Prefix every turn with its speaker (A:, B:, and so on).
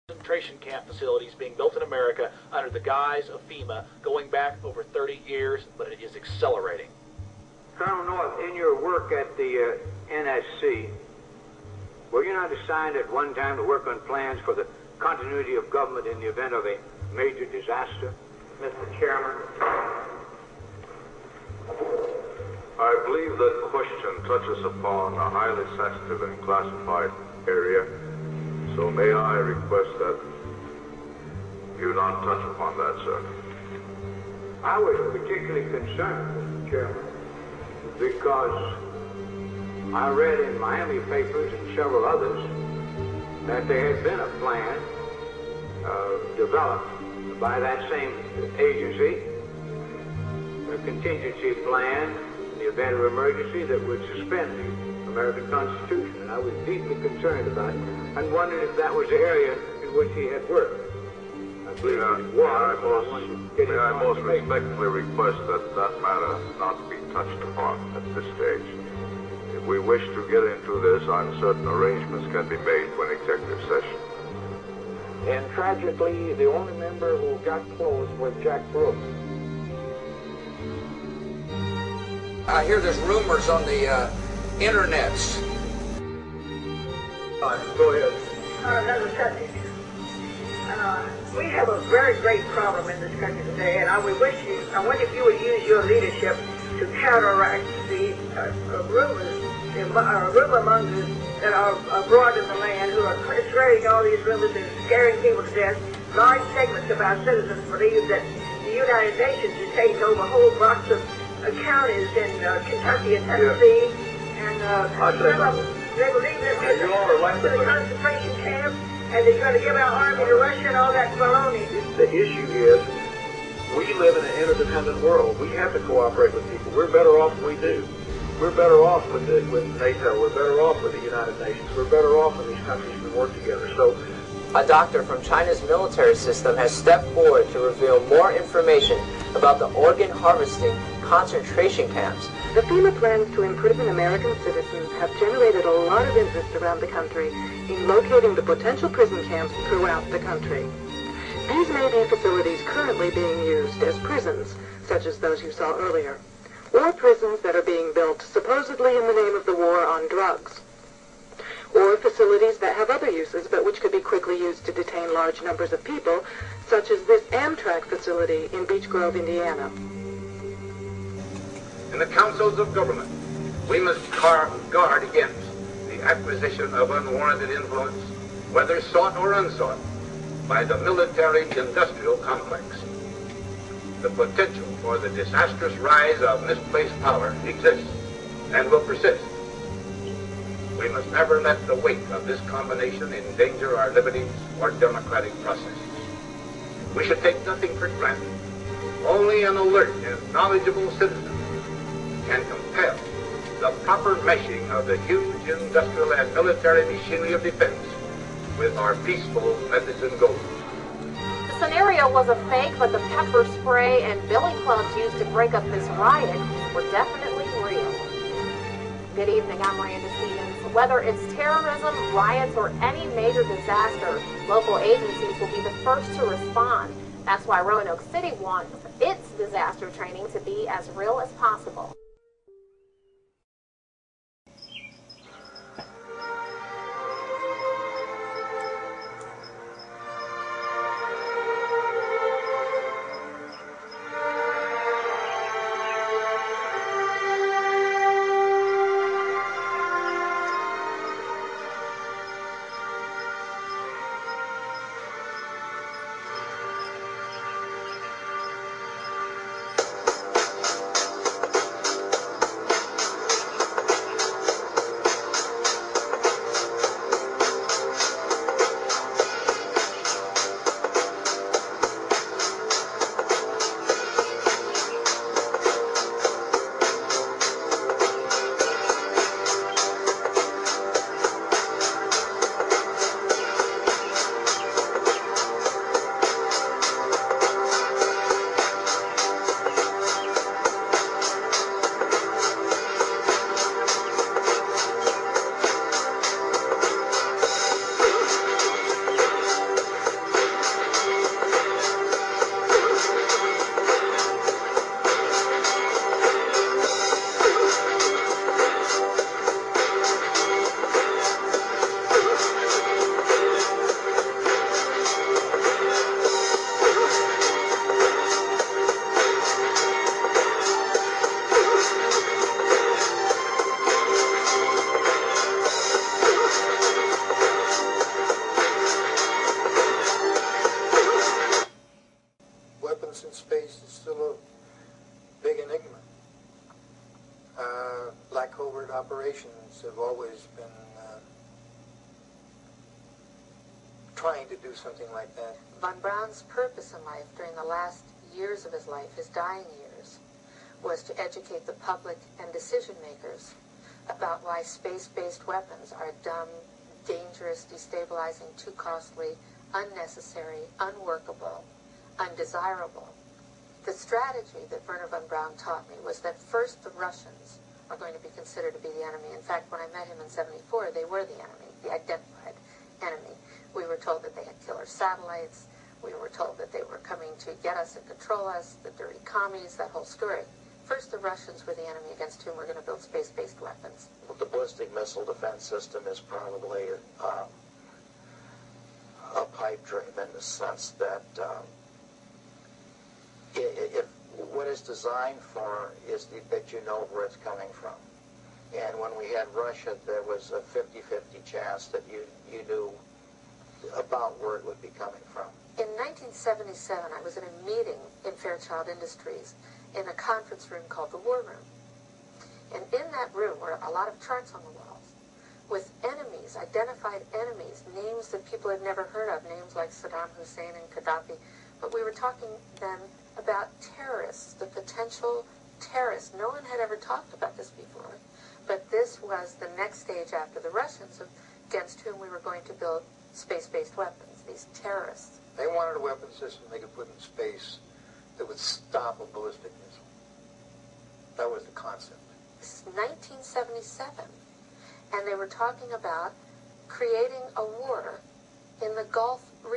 A: concentration camp facilities being built in America under the guise of FEMA going back over 30 years, but it is accelerating.
B: Colonel North, in your work at the NSC, were you not assigned at one time to work on plans for the continuity of government in the event of a major disaster? Mr. Chairman.
C: I believe that question touches upon a highly sensitive and classified area, so may I request that you not touch upon that, sir.
B: I was particularly concerned, Mr. Chairman, because I read in Miami papers and several others that there had been a plan developed by that same agency, a contingency plan in the event of emergency that would suspend the American Constitution. And I was deeply concerned about it and wondered if that was the area in which he had worked. I believe it was.
C: May I most respectfully request that that matter not be touched upon at this stage. If we wish to get into this, I'm certain arrangements can be made for an executive session.
B: And tragically, the only member who got close was Jack Brooks.
D: I hear there's rumors on the internets.
B: Go ahead.
E: Another subject. We have a very great problem in this country today, and I wonder if you would use your leadership to counteract the rumor mongers that are abroad in the land who are spreading all these rumors and scaring people to death. Large segments of our citizens believe that the United Nations has taken over whole blocks of counties in Kentucky and Tennessee, and some of them, they believe that we're to the concentration camps, and they're going to give our army to Russia and all that baloney.
F: The issue is, we live in an interdependent world. We have to cooperate with people. We're better off if we do. We're better off with NATO. We're better off with the United Nations. We're better off when these countries can work together. So,
G: a doctor from China's military system has stepped forward to reveal more information about the organ harvesting concentration camps.
H: The FEMA plans to imprison American citizens have generated a lot of interest around the country in locating the potential prison camps throughout the country. These may be facilities currently being used as prisons, such as those you saw earlier, or prisons that are being built supposedly in the name of the war on drugs, or facilities that have other uses but which could be quickly used to detain large numbers of people, such as this Amtrak facility in Beech Grove, Indiana.
I: In the councils of government, we must guard against the acquisition of unwarranted influence, whether sought or unsought, by the military-industrial complex. The potential for the disastrous rise of misplaced power exists and will persist. We must never let the weight of this combination endanger our liberties or democratic processes. We should take nothing for granted. Only an alert and knowledgeable citizen can compel the proper meshing of the huge industrial and military machinery of defense with our peaceful methods and goals.
J: The scenario was a fake, but the pepper spray and billy clubs used to break up this riot were definitely real. Good evening, I'm Miranda Stevens. Whether it's terrorism, riots, or any major disaster, local agencies will be the first to respond. That's why Roanoke City wants its disaster training to be as real as possible.
K: corporations have always been trying to do something like that.
L: Von Braun's purpose in life during the last years of his life, his dying years, was to educate the public and decision makers about why space-based weapons are dumb, dangerous, destabilizing, too costly, unnecessary, unworkable, undesirable. The strategy that Wernher von Braun taught me was that first the Russians are going to be considered to be the enemy. In fact, when I met him in '74, they were the enemy, the identified enemy. We were told that they had killer satellites. We were told that they were coming to get us and control us, the dirty commies, that whole story. First, the Russians were the enemy against whom we're going to build space-based weapons.
M: The ballistic missile defense system is probably a pipe dream in the sense that if what it's designed for is that you know where it's coming from. And when we had Russia, there was a 50-50 chance that you knew about where it would be coming from.
L: In 1977, I was in a meeting in Fairchild Industries in a conference room called the War Room. And in that room were a lot of charts on the walls with enemies, identified enemies, names that people had never heard of, names like Saddam Hussein and Gaddafi. But we were talking then about terrorists, the potential terrorists. No one had ever talked about this before. But this was the next stage after the Russians, against whom we were going to build space-based weapons, these terrorists.
K: They wanted a weapon system they could put in space that would stop a ballistic missile. That was the concept.
L: This is 1977, and they were talking about creating a war in the Gulf region.